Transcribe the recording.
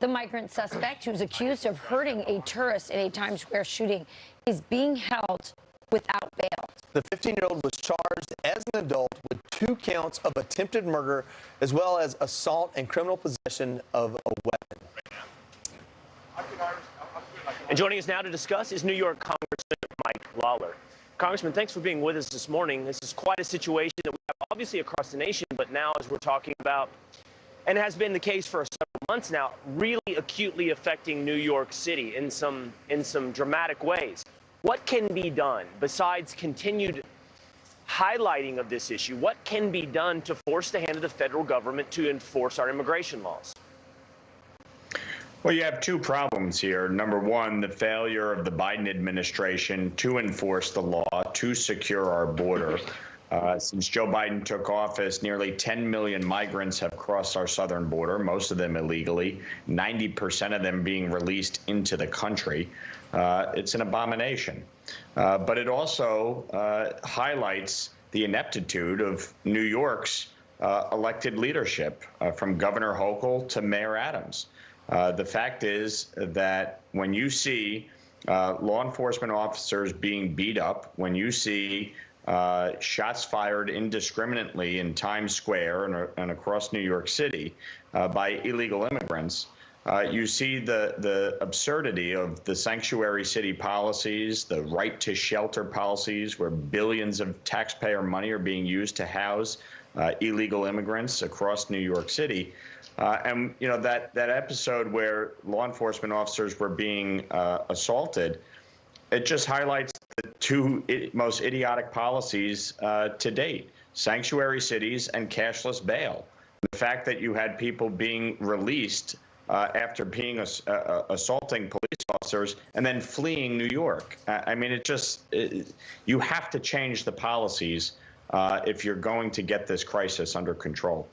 The migrant suspect, who's accused of hurting a tourist in a Times Square shooting, is being held without bail. The 15-year-old was charged as an adult with 2 counts of attempted murder, as well as assault and criminal possession of a weapon. And joining us now to discuss is New York Congressman Mike Lawler. Congressman, thanks for being with us this morning. This is quite a situation that we have obviously across the nation, but now as we're talking about, and has been the case for several months now, really acutely affecting New York City in some dramatic ways. What can be done besides continued highlighting of this issue? What can be done to force the hand of the federal government to enforce our immigration laws? Well, you have 2 problems here. Number one, the failure of the Biden administration to enforce the law, to secure our border. Since Joe Biden took office, nearly 10 million migrants have crossed our southern border, most of them illegally, 90% of them being released into the country. It's an abomination. But it also highlights the ineptitude of New York's elected leadership, from Governor Hochul to Mayor Adams. The fact is that when you see law enforcement officers being beat up, when you see shots fired indiscriminately in Times Square and across New York City by illegal immigrants, you see the absurdity of the sanctuary city policies, the right to shelter policies, where billions of taxpayer money are being used to house illegal immigrants across New York City. And you know, that episode where law enforcement officers were being assaulted, it just highlights the 2 most idiotic policies to date: sanctuary cities and cashless bail. The fact that you had people being released after being assaulting police officers and then fleeing New York. I mean, you have to change the policies if you're going to get this crisis under control.